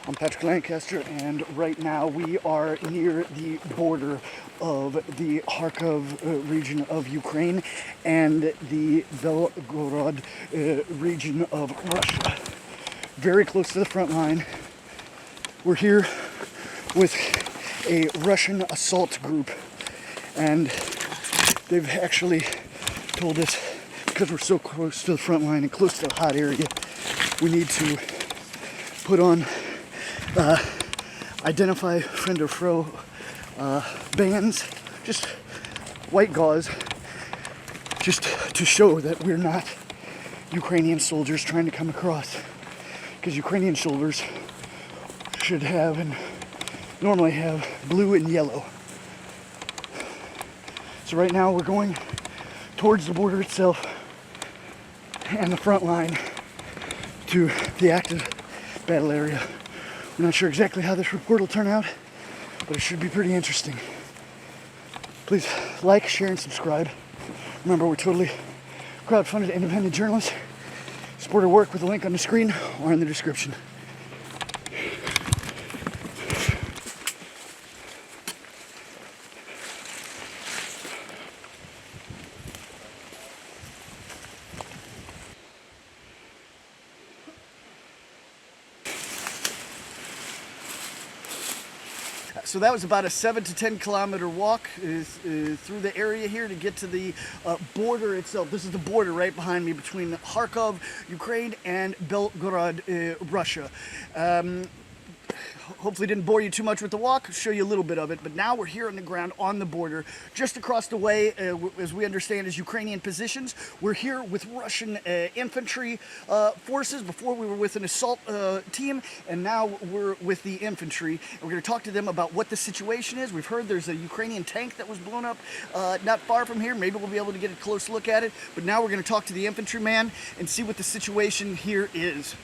I'm Patrick Lancaster, and right now we are near the border of the Kharkov region of Ukraine and the Belgorod region of Russia. Very close to the front line. We're here with a Russian assault group, and they've actually told us, because we're so close to the front line and close to the hot area, we need to put on identify friend or foe bands, just white gauze, just to show that we're not Ukrainian soldiers trying to come across. Because Ukrainian soldiers should have and normally have blue and yellow. So right now we're going towards the border itself and the front line to the active battle area. We're not sure exactly how this report will turn out, but it should be pretty interesting. Please like, share, and subscribe. Remember, we're totally crowdfunded independent journalists. Support our work with a link on the screen or in the description. So that was about a 7 to 10 kilometer walk through the area here to get to the border itself. This is the border right behind me between Kharkov, Ukraine, and Belgorod, Russia. Hopefully didn't bore you too much with the walk. I'll show you a little bit of it. But now we're here on the ground on the border. Just across the way, as we understand, is Ukrainian positions. We're here with Russian infantry forces. Before we were with an assault team, and now we're with the infantry. And we're going to talk to them about what the situation is. We've heard there's a Ukrainian tank that was blown up not far from here. Maybe we'll be able to get a close look at it. But now we're going to talk to the infantryman and see what the situation here is.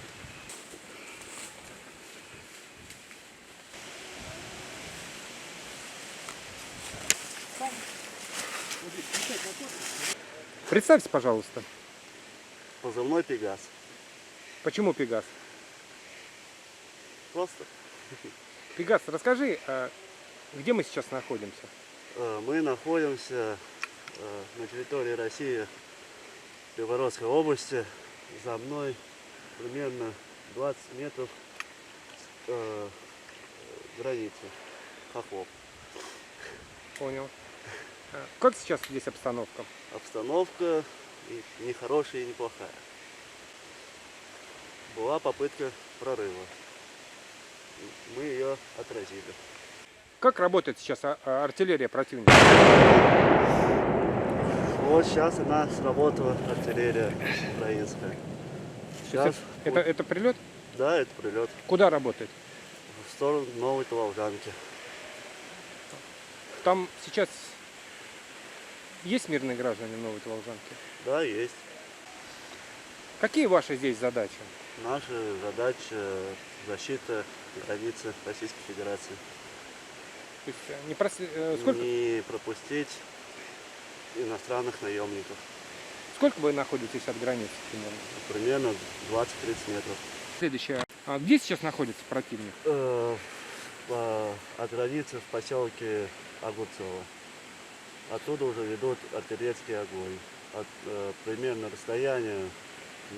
Представьте, пожалуйста. Позывной Пегас. Почему Пегас? Просто. Пегас, расскажи, где мы сейчас находимся? Мы находимся на территории России, Белгородской области. За мной примерно 20 метров границы. Хохлов. Понял. Как сейчас здесь обстановка? Обстановка и не хорошая, и не плохая. Была попытка прорыва. Мы ее отразили. Как работает сейчас артиллерия противника? Вот сейчас она сработала, артиллерия украинская. Сейчас Это прилет? Да, это прилет. Куда работает? В сторону Новой Таволжанки. Там сейчас есть мирные граждане в Новой Таволжанке? Да, есть. Какие ваши здесь задачи? Наша задача защита границы Российской Федерации. То есть Не пропустить иностранных наемников. Сколько вы находитесь от границы примерно? Примерно 20-30 метров. Следующее. Где сейчас находится противник? От границы в поселке Огурцово. Оттуда уже ведут артиллерийский огонь. Примерно расстояние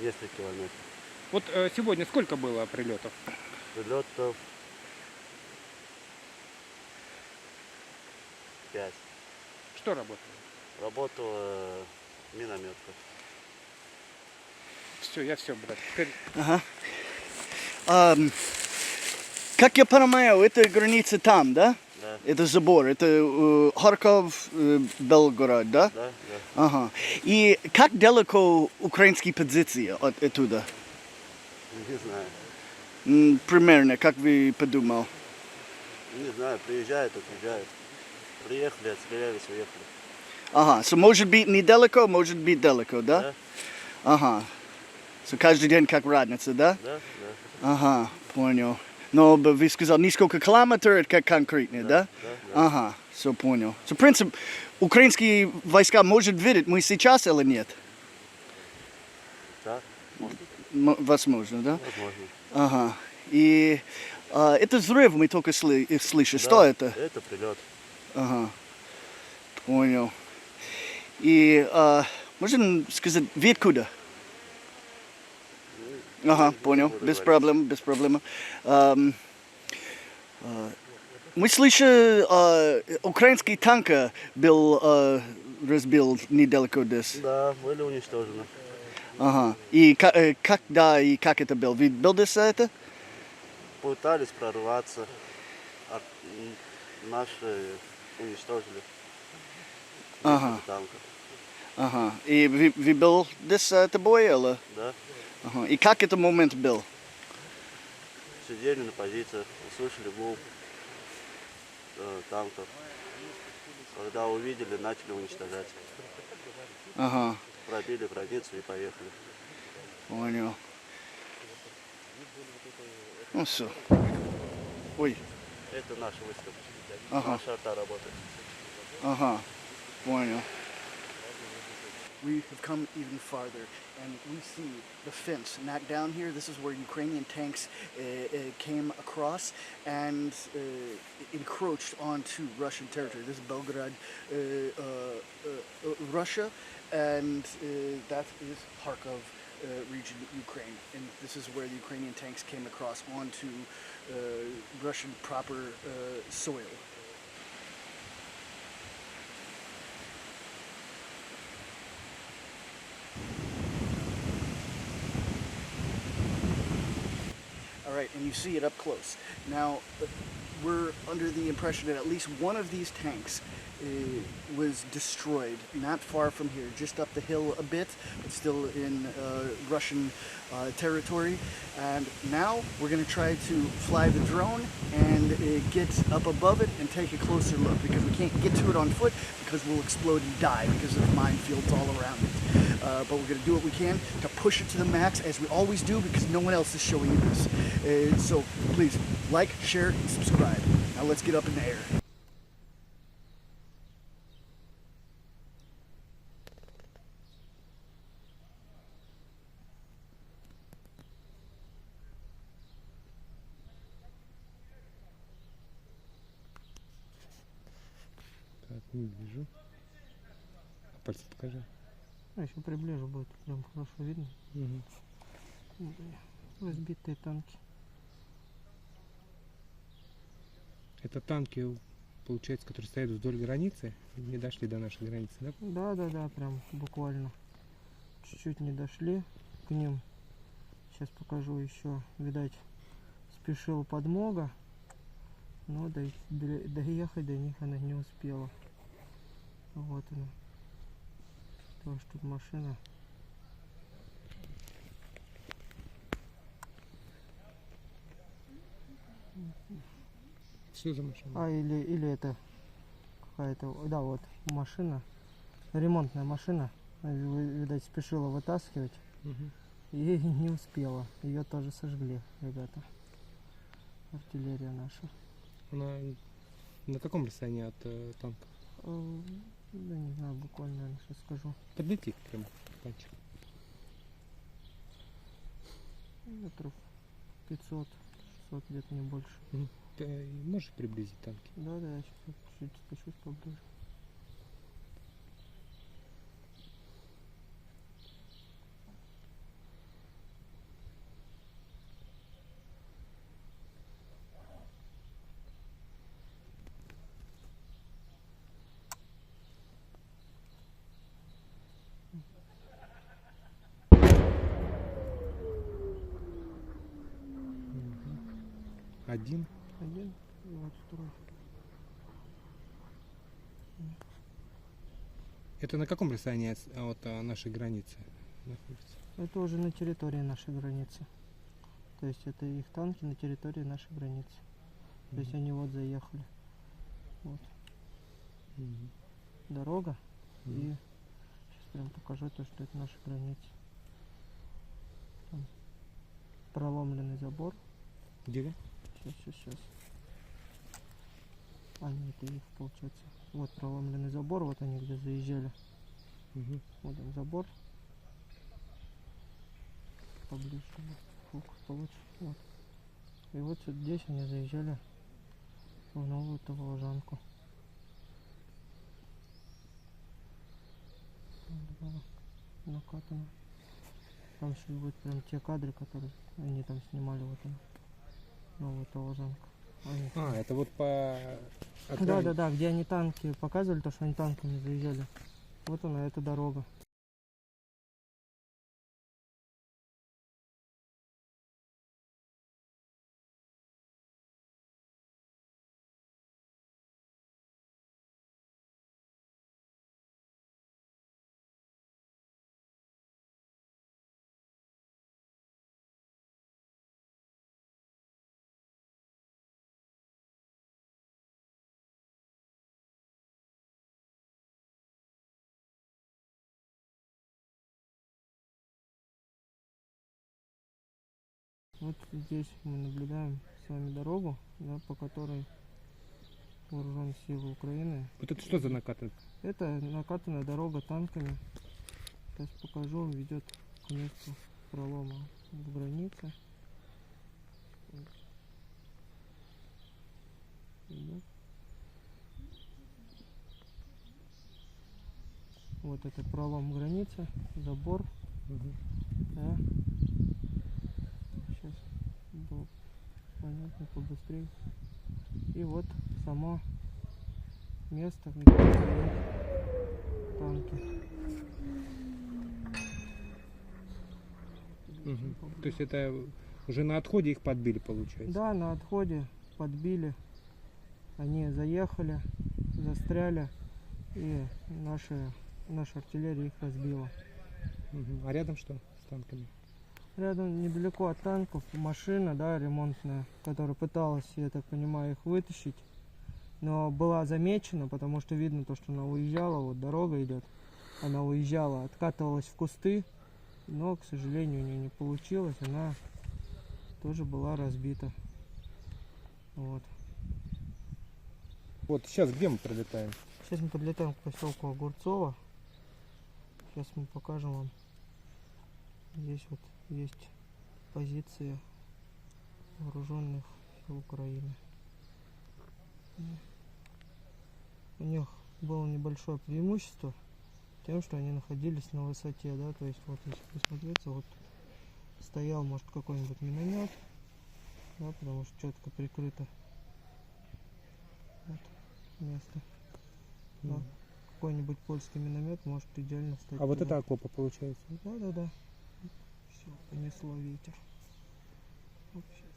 несколько километров. Вот сегодня сколько было прилетов? Прилетов 5. Что работало? Работала минометка. Все, я все, брат. Теперь... Ага. Как я понимаю, это граница там, да? Да. Это забор, это Харьков, Белгород, да? Да, да. Ага. И как далеко украинские позиции от оттуда? Не знаю. Примерно, как вы подумал? Не знаю, приезжают, отъезжают. Приехали, отстрелялись, уехали. Ага, so может быть недалеко, может быть далеко, да? Да, Ага. So каждый день как разница, да? да, да. Ага, понял. Но вы сказали несколько километров, это как конкретно, да? Да, да. Ага, все понял. So, принцип, украинские войска может видеть мы сейчас или нет? Да, может, Возможно, да? возможно. Ага. И Это взрыв, мы только слышим. Что Да, это? Это прилет. Ага, понял. И можно сказать, вы откуда? Ага, понял, буду без говорить. проблем, без проблем. Мы слышали, украинский танк был разбил недалеко здесь. Да, были уничтожены. Ага. И когда и как это был? Вы был здесь это? Пытались прорваться, а наши уничтожили Ага. несколько танков. Ага. И вы был здесь это бой или? Да? Ага. И как этот момент был? Сидели на позициях, услышали гул танков. Когда увидели, начали уничтожать. Ага. Пробили границу и поехали. Понял. Ну все. Ой. Это наши выставки. Ага. Наша арта работает. Uh-huh. Bueno. We have come even farther, and we see the fence. Not down here. This is where Ukrainian tanks came across and encroached onto Russian territory. This is Belgorod, Russia, and that is Kharkov region, Ukraine. And this is where the Ukrainian tanks came across onto Russian proper soil. All right, and you see it up close. Now, we're under the impression that at least one of these tanks was destroyed not far from here, just up the hill a bit, but still in Russian territory. And now we're going to try to fly the drone and get up above it and take a closer look, because we can't get to it on foot because we'll explode and die because of minefields all around it. But we're going to do what we can to push it to the max, as we always do, because no one else is showing you this. So please like, share, and subscribe. Now let's get up in the air. Так, не вижу. А пальцы покажи. А еще приближу, будет прям хорошо видно. Угу. Разбитые танки. Это танки, получается, которые стоят вдоль границы, не дошли до нашей границы, да? Да, прям буквально. Чуть-чуть не дошли к ним. Сейчас покажу еще. Видать, спешила подмога, но доехать до них она не успела. Вот она. Потому что тут машина. Что за машина? Или это какая-то, да, вот машина, ремонтная машина, видать, спешила вытаскивать Угу. и не успела. Ее тоже сожгли, ребята. Артиллерия наша. Она на каком расстоянии от танка? Да не знаю, буквально, наверное, сейчас скажу. Подлети прям пальчик. Метров 500, 600, где-то не больше. Ты можешь приблизить танки? Да, я сейчас чуть спущусь поближе. Один. Один, и вот второй. Это на каком расстоянии от нашей границы находится? Это уже на территории нашей границы. То есть это их танки на территории нашей границы. То есть они вот заехали. Вот Мгм. дорога. Мгм. И сейчас прям покажу то, что это наша граница. Там проломленный забор. Где? Сейчас. А нет, это их получается. Вот проломленный забор, вот они где заезжали. Угу. Вот он забор. Поближе. Вот, фокус получше. Вот. И вот здесь они заезжали в новую Таволжанку. Накатано. Там сейчас будут прям те кадры, которые они там снимали. Вот она, новую Таволжанку. А, это вот по... Да, где они танки показывали, то, что они танками заезжали. Вот она, эта дорога. Вот здесь мы наблюдаем с вами дорогу, да, по которой вооруженные силы Украины. Вот это что за накатанка? Это накатанная дорога танками. Сейчас покажу, ведет к месту пролома в границе. Идет. Вот это пролом границы, забор. Да. Сейчас было понятно, побыстрее. И вот само место, где стоят танки. То есть это уже на отходе их подбили, получается? Да, на отходе подбили. Они заехали, застряли, и наша артиллерия их разбила. А рядом что с танками? Рядом, недалеко от танков, машина, да, ремонтная, которая пыталась, я так понимаю, их вытащить. Но была замечена, потому что видно то, что она уезжала, вот дорога идет. Она уезжала, откатывалась в кусты, но, к сожалению, у нее не получилось. Она тоже была разбита. Вот. Вот сейчас где мы пролетаем? Сейчас мы подлетаем к поселку Огурцово. Сейчас мы покажем вам. Здесь вот есть позиции вооруженных сил Украины. У них было небольшое преимущество тем, что они находились на высоте, да, то есть вот если посмотреться, вот стоял, может, какой-нибудь миномет, да, потому что четко прикрыто вот место. Да. Какой-нибудь польский миномет может идеально стать. А вот туда. это окопа получается? Да. Все, понесло ветер. Вот сейчас.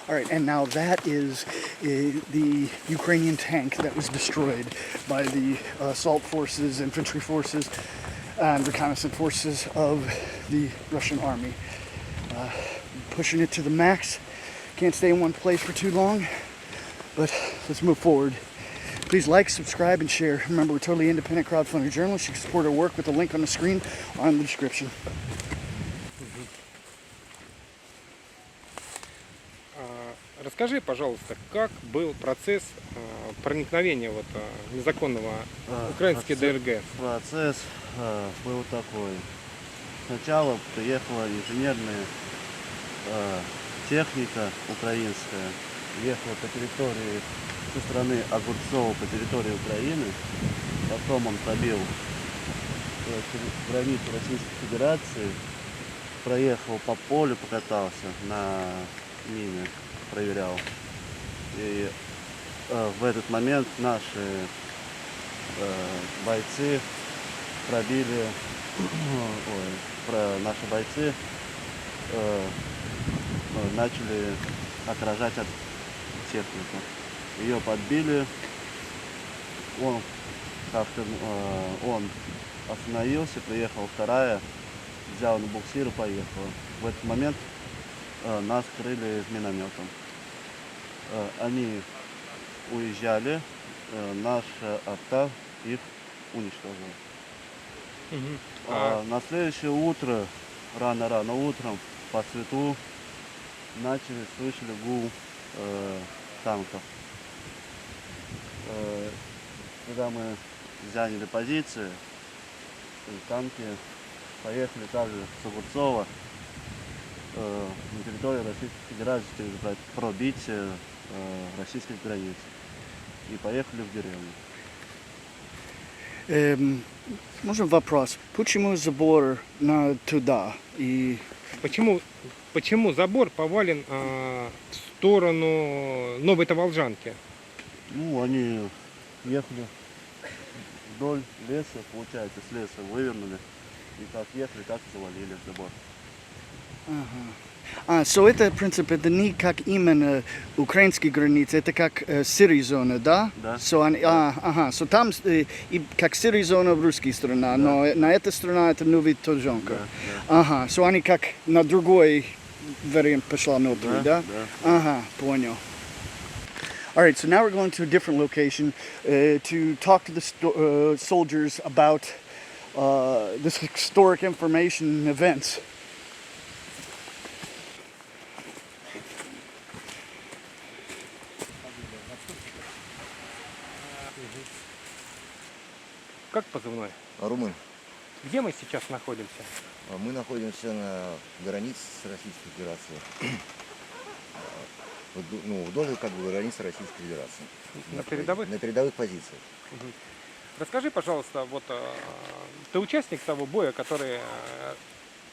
All right, and now that is the Ukrainian tank that was destroyed by the assault forces, infantry forces, and reconnaissance forces of the Russian army. Pushing it to the max. Can't stay in one place for too long, but let's move forward. Please like, subscribe, and share. Remember, we're totally independent crowdfunding journalists. You can support our work with the link on the screen or in the description. Расскажи, пожалуйста, как был процесс проникновения вот, незаконного украинской ДРГ? Процесс был такой. Сначала приехала инженерная техника украинская, ехала по территории со стороны Огурцова по территории Украины, потом он пробил границу Российской Федерации, проехал по полю, покатался на мине, проверял. И в этот момент наши бойцы пробили, наши бойцы начали отражать от технику. Ее подбили, он остановился, приехала вторая, взял на буксир и поехала. В этот момент нас крыли минометом. Они уезжали, наша арта их уничтожила. На следующее утро, рано утром, по свету, слышали гул танков. Когда мы заняли позиции, танки поехали также с Огурцова на территории Российской Федерации пробить российских границ. И поехали в деревню. Можно вопрос? Почему забор туда? И Почему забор повален в сторону Новой Таволжанки? Ну, они ехали вдоль леса, получается, с леса вывернули. И как ехали, так и завалили забор. So это, в принципе, это не как именно украинские границы, это как серая зона, да? Да. So они, so там и как серая зона в русской стороне, но на этой стороне это Новая Таволжанка. Да. So они как на другой вариант пошла внутри, да? Да. Понял. All right, so now we're going to a different location to talk to the soldiers about this historic information and events. Как позывной? Румын. Где мы сейчас находимся? Мы находимся на границе с Российской Федерацией. Вдоль границы Российской Федерации. На передовых? На передовых позициях. Расскажи, пожалуйста, вот ты участник того боя, который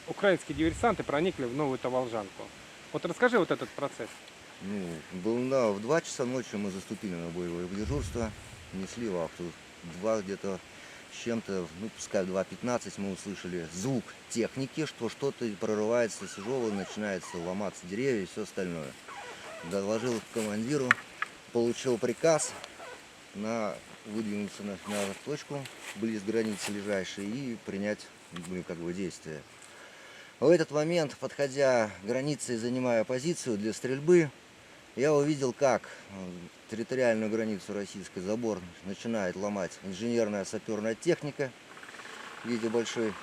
украинские диверсанты проникли в Новую Таволжанку. Вот расскажи вот этот процесс. В 2 часа ночи мы заступили на боевое дежурство, несли вахту. 2 где-то с чем-то, пускай 2:15 мы услышали звук техники, что что-то прорывается тяжелое, начинается ломаться деревья и все остальное. Доложил командиру, получил приказ выдвинуться на точку близ границы ближайшей и принять действия. В этот момент, подходя к границе и занимая позицию для стрельбы, я увидел, как территориальную границу российской забор начинает ломать инженерная саперная техника в виде большой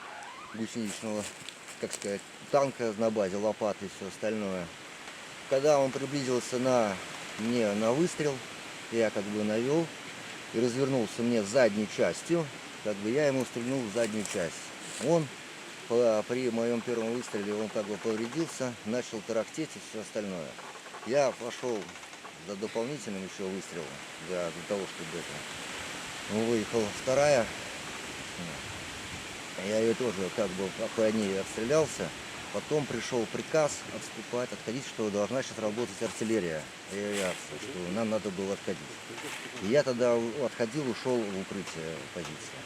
гусеничного, танка на базе, лопаты и все остальное. Когда он приблизился на выстрел, я навел и развернулся мне задней частью, я ему стрельнул в заднюю часть. Он при моем первом выстреле повредился, начал тарахтеть и все остальное. Я пошел за дополнительным еще выстрелом для того, чтобы выехала вторая. Я ее тоже по ней отстрелялся. Потом пришел приказ отходить, что должна сейчас работать артиллерия и авиация, что нам надо было отходить. И я тогда отходил, ушел в укрытие позиции.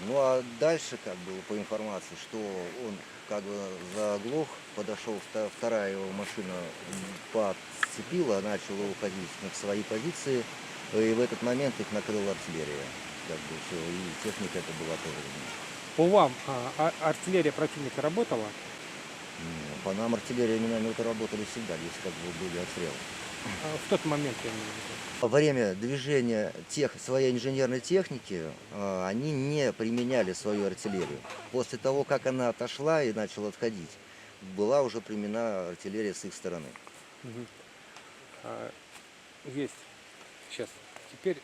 А дальше, по информации, что он заглох, подошел вторая его машина, подцепила, начала уходить на свои позиции, и в этот момент их накрыла артиллерия. Все, и техника это была тоже. По вам артиллерия противника работала? По нам артиллерия минометы работали всегда, здесь были обстрелы. В тот момент я имею в виду. Во время движения своей инженерной техники они не применяли свою артиллерию. После того, как она отошла и начала отходить, была уже применена артиллерия с их стороны. Есть. Сейчас. Теперь,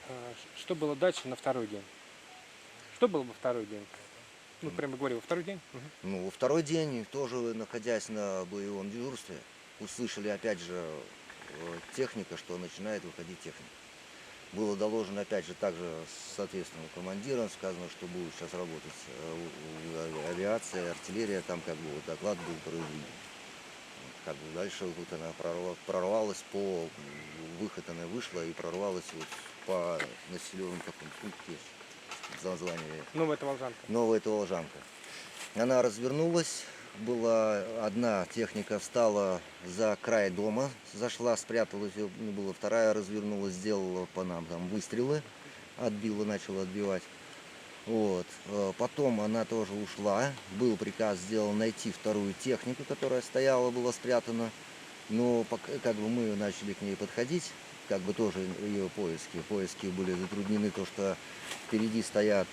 что было дальше на второй день? Что было во второй день? Прямо говорю, во второй день? Во второй день, тоже находясь на боевом дежурстве, услышали опять же техника, что начинает выходить техника. Было доложено опять же также соответственным командиром, сказано, что будет сейчас работать авиация, артиллерия, там доклад был произведен. Дальше она прорвалась выход она вышла и прорвалась по населенному пункту, название. Новая Таволжанка. Она развернулась. Была одна техника, встала за край дома, зашла, спряталась, вторая развернулась, сделала по нам выстрелы, начала отбивать. Потом она тоже ушла, был приказ сделан найти вторую технику, которая была спрятана, но мы начали к ней подходить, тоже ее поиски были затруднены, то что впереди стоят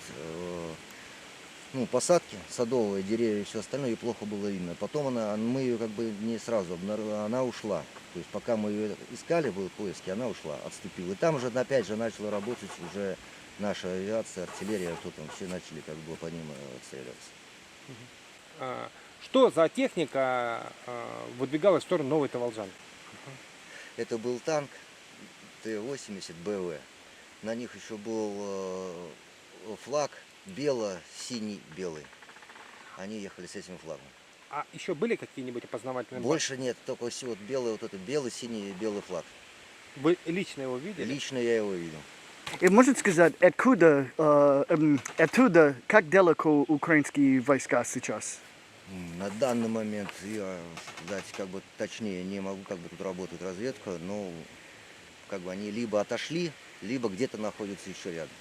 посадки, садовые деревья и все остальное, и плохо было видно. Потом мы ее не сразу обнаружили, она ушла. То есть пока мы ее искали в поиске, она ушла, отступила. И там же опять же начала работать уже наша авиация, артиллерия, все начали по ним отстреливаться. Что за техника выдвигалась в сторону Новой Таволжанки? Это был танк Т-80 БВ. На них еще был флаг бело-синий-белый. Они ехали с этим флагом. А еще были какие-нибудь опознавательные знаки? Больше нет, только все вот белый, вот это белый, синий, белый флаг. Вы лично его видели? Лично я его видел. И можете сказать, оттуда, как далеко украинские войска сейчас? На данный момент я сказать как бы точнее не могу, как бы тут работает разведка, но как бы они либо отошли, либо где-то находятся еще рядом.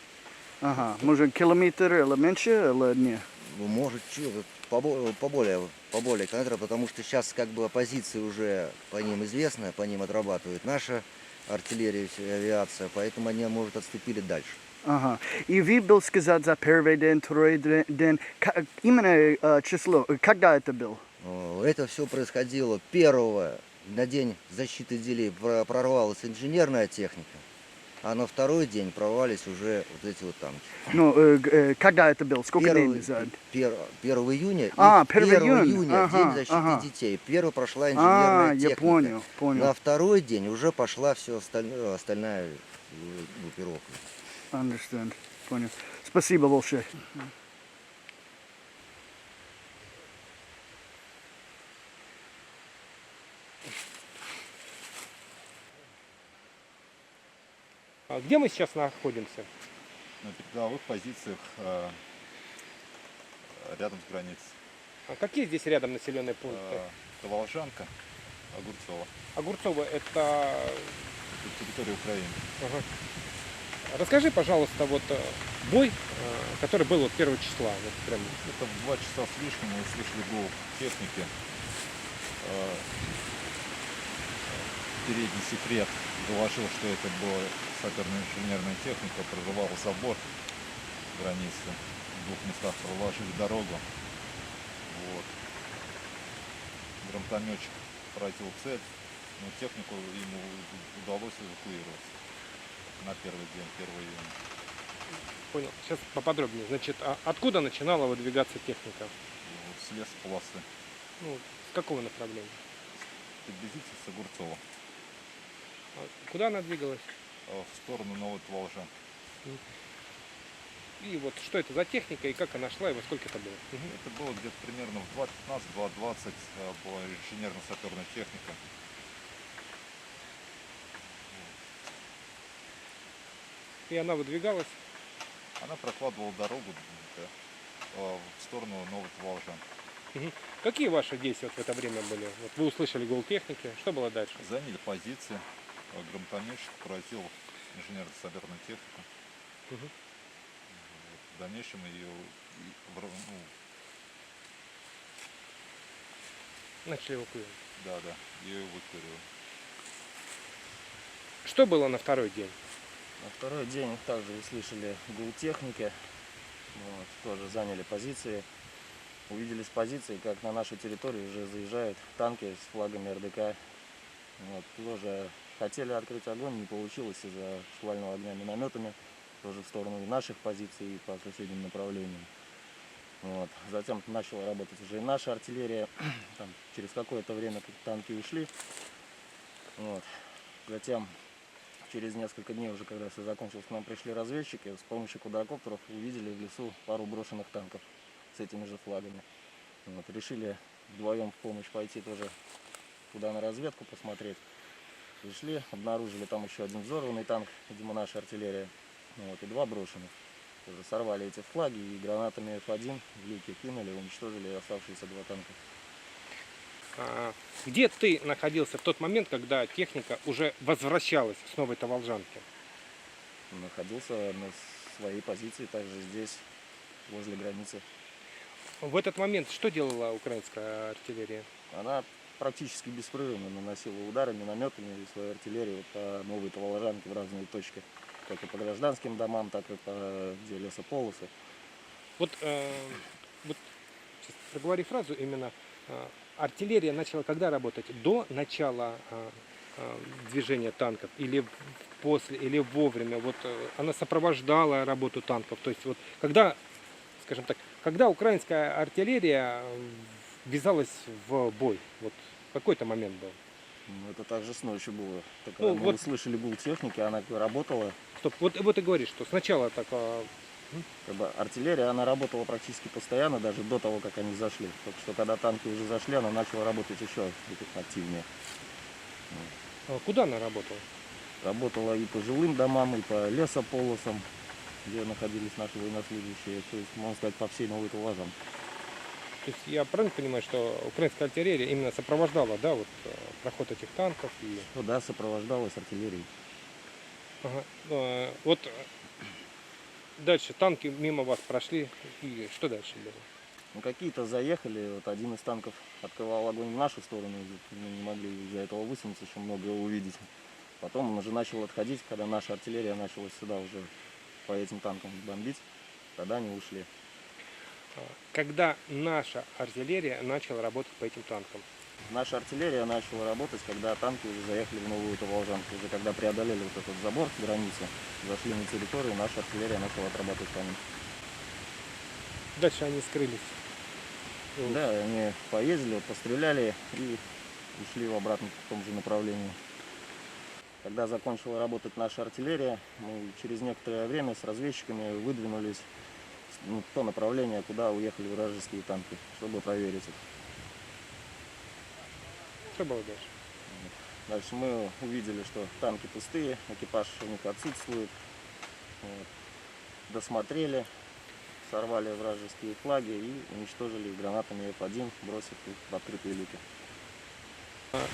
Ага, может километр или меньше, или нет? Ну, может, поболее километров, потому что сейчас как бы позиции уже по ним известны, по ним отрабатывает наша артиллерия и авиация, поэтому они, может, отступили дальше. Ага. И вы был сказать за первый день, второй день, именно число, когда это был? Это все происходило первого, на день защиты делей прорвалась инженерная техника, а на второй день прорвались уже вот эти вот танки. Ну, когда это был? Сколько дней назад? 1 июня, А, и 1 июня. день Ага, защиты ага. детей. Первый прошла инженерная техника. Я понял. На второй день уже пошла все остальная группировка. Understand. Понял. Спасибо большое. Где мы сейчас находимся? На передовых позициях рядом с границей. Какие здесь рядом населенные пункты? Таволжанка, Огурцово. Огурцово это... Это территория Украины. Ага. Расскажи, пожалуйста, вот бой, который был вот 1 числа. Вот прям. Это в 2 часа с лишним мы слышали гул техники. Передний секрет доложил, что это была саперная инженерная техника, прорывала забор границы. В 2 местах проложили дорогу. Вот. Гранатометчик поразил цель, но технику ему удалось эвакуировать на первый день, 1 июня. Понял. Сейчас поподробнее. Значит, откуда начинала выдвигаться техника? Вот с лесополосы. Ну, с какого направления? Приблизительно с Огурцова. Куда она двигалась? В сторону Новой Таволжан. И вот что это за техника и как она шла и во сколько это было? Это было где-то примерно в 2:15-2:20 была инженерно-саперная техника. И она выдвигалась. Она прокладывала дорогу в сторону Новой Таволжан. Какие ваши действия вот в это время были? Вот вы услышали гул техники. Что было дальше? Заняли позиции. Гранатометчик поразил инженерно-саперную технику. В дальнейшем ее Начали эвакуировать. ее эвакуировали. Что было на второй день? На второй день также вы слышали гул техники, вот, тоже заняли позиции. Увидели с позиции, как на нашу территорию уже заезжают танки с флагами РДК. Вот, тоже хотели открыть огонь, не получилось из-за шквального огня минометами, тоже в сторону наших позиций и по соседним направлениям. Вот. Затем начала работать уже и наша артиллерия. Там, через какое-то время танки ушли. Вот. Затем через несколько дней, уже когда все закончилось, к нам пришли разведчики, с помощью квадрокоптеров увидели в лесу пару брошенных танков с этими же флагами. Вот. Решили вдвоем в помощь пойти тоже туда на разведку посмотреть. Пришли, обнаружили там еще один взорванный танк, видимо, наша артиллерия, вот, и 2 брошенных. Тоже сорвали эти флаги и гранатами F1 в люки кинули, уничтожили оставшиеся 2 танка. Где ты находился в тот момент, когда техника уже возвращалась с Новой Таволжанки? Находился на своей позиции, также здесь, возле границы. В этот момент что делала украинская артиллерия? Она практически беспрерывно наносила удары минометами и своей артиллерией по Новой Таволжанке в разные точки. Как и по гражданским домам, так и по где лесополосы. Вот сейчас проговори фразу именно. Артиллерия начала когда работать? До начала движения танков или после, или вовремя? Вот она сопровождала работу танков. То есть вот когда, скажем так, когда украинская артиллерия ввязалась в бой? Вот какой-то момент был. Ну, это также с ночью было. Так, Ну, мы вот- услышали гул техники, она работала. Стоп, вот ты говоришь, что сначала так Как бы артиллерия, она работала практически постоянно, даже до того, как они зашли. Только что когда танки уже зашли, она начала работать еще активнее. куда она работала? Работала и по жилым домам, и по лесополосам, где находились наши военнослужащие. То есть, можно сказать, по всей новой Талажан. То есть я правильно понимаю, что украинская артиллерия именно сопровождала, да, вот проход этих танков и Ну да, сопровождалась артиллерией. ага. Вот дальше танки мимо вас прошли и что дальше было? Ну, какие-то заехали, вот один из танков открывал огонь в нашу сторону, мы не могли из-за этого высунуться, еще многое увидеть. Потом он уже начал отходить, когда наша артиллерия начала сюда уже по этим танкам бомбить, тогда они ушли. Когда наша артиллерия начала работать по этим танкам? Наша артиллерия начала работать, когда танки уже заехали в Новую Таволжанку. Уже когда преодолели вот этот забор границы, зашли на территорию, наша артиллерия начала отрабатывать по ним. Дальше они скрылись. Да, они поездили, постреляли и ушли в обратном в том же направлении. Когда закончила работать наша артиллерия, мы через некоторое время с разведчиками выдвинулись в то направление, куда уехали вражеские танки, чтобы проверить их. Что было дальше? Дальше мы увидели, что танки пустые, экипаж у них отсутствует. Вот. Досмотрели, сорвали вражеские флаги и уничтожили гранатами F1, бросив их в открытые люки.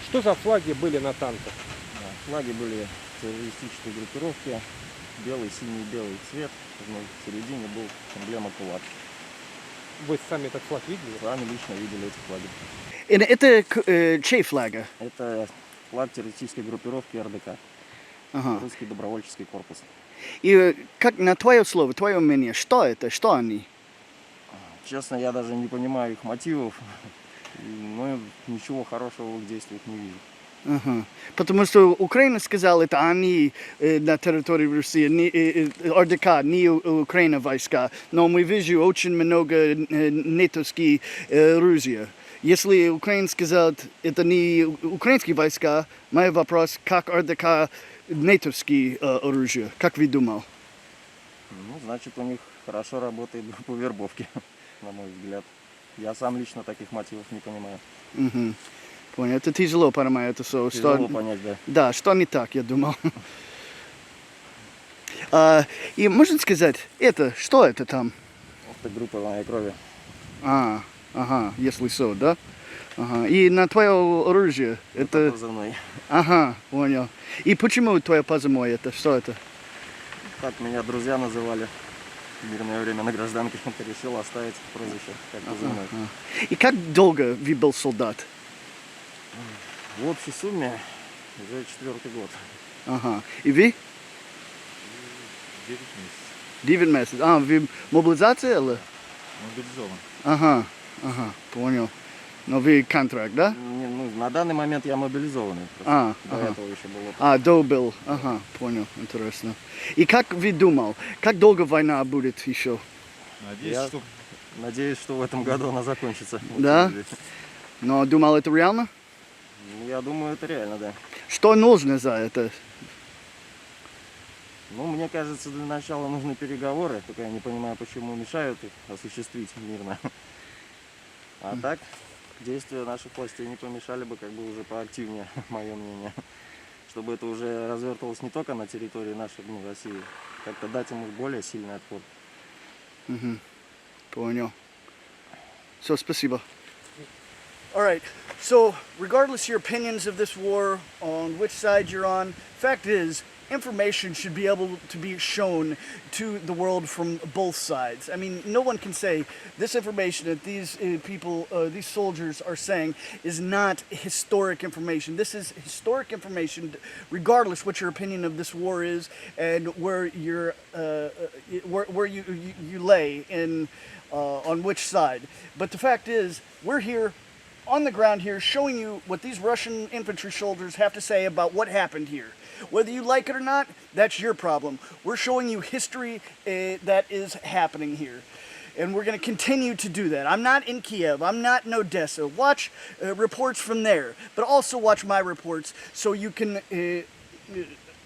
Что за флаги были на танках? Да, флаги были террористической группировки, белый, синий, белый цвет. В середине был эмблема КУЛАК. Вы сами этот флаг видели? Сами лично видели эти флаги. Это чей флага? Это флаг террористической группировки РДК, Ага. Русский добровольческий корпус. И как на твое слово, твое мнение, что это, что они? Честно, я даже не понимаю их мотивов, но ничего хорошего в их действиях не вижу. Ага. Потому что Украина сказала, это они на территории России, РДК, не Украина войска. Но мы видим очень много нетовских оружия. Если Украина сказала, это не украинские войска, мой вопрос, как РДК нетовские оружия, как вы думал? Ну, значит, у них хорошо работает группа вербовки, на мой взгляд. Я сам лично таких мотивов не понимаю. Угу. Понял, это тяжело понимать, это все. Тяжело понять, да. Да, что не так, я думал. И можно сказать, что это там? Это группа моей крови. Ага, если so, да? Ага. И на твое оружие это... Позывной. Ага, понял. И почему твое позывной это? Что это? Так меня друзья называли в мирное время на гражданке. Решил оставить прозвище как позывной. Ага. И как долго вы был солдат? В общей сумме уже 4-й год. Ага. И вы? 9 месяцев. 9 месяцев. Вы мобилизация или? Мобилизован. Ага, понял. Но вы контракт, да? Ну, на данный момент я мобилизованный. Просто до ага. этого еще было. До был. Ага, понял, интересно. И как вы думал, как долго война будет еще? Надеюсь, что Надеюсь, что в этом году она закончится. Да? Но думал, это реально? Ну, я думаю, это реально, да. Что нужно за это? Ну, мне кажется, для начала нужны переговоры, только я не понимаю, почему мешают их осуществить мирно. А так, действия наших властей не помешали бы как бы уже поактивнее, мое мнение. Чтобы это уже развертывалось не только на территории нашей, России, как-то дать ему более сильный отпор. Угу. Понял. Все, спасибо. All right. So, regardless of your opinions of this war, on which side you're on, fact is, information should be able to be shown to the world from both sides. I mean, no one can say this information that these people, these soldiers are saying is not historic information. This is historic information, regardless what your opinion of this war is and where you're, where you lay in on which side. But the fact is, we're here on the ground here showing you what these Russian infantry soldiers have to say about what happened here. Whether you like it or not, that's your problem. We're showing you history that is happening here. And we're going to continue to do that. I'm not in Kiev. I'm not in Odessa. Watch reports from there, but also watch my reports so you can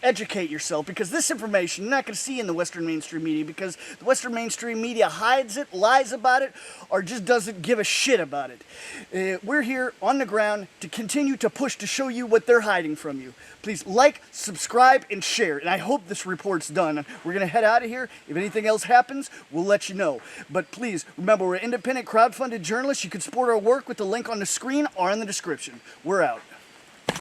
educate yourself, because this information you're not going to see in the Western mainstream media, because the Western mainstream media hides it, lies about it, or just doesn't give a shit about it. We're here on the ground to continue to push to show you what they're hiding from you. Please like, subscribe, and share. And I hope this report's done. We're going to head out of here. If anything else happens, we'll let you know. But please, remember, we're independent crowdfunded journalists. You can support our work with the link on the screen or in the description. We're out.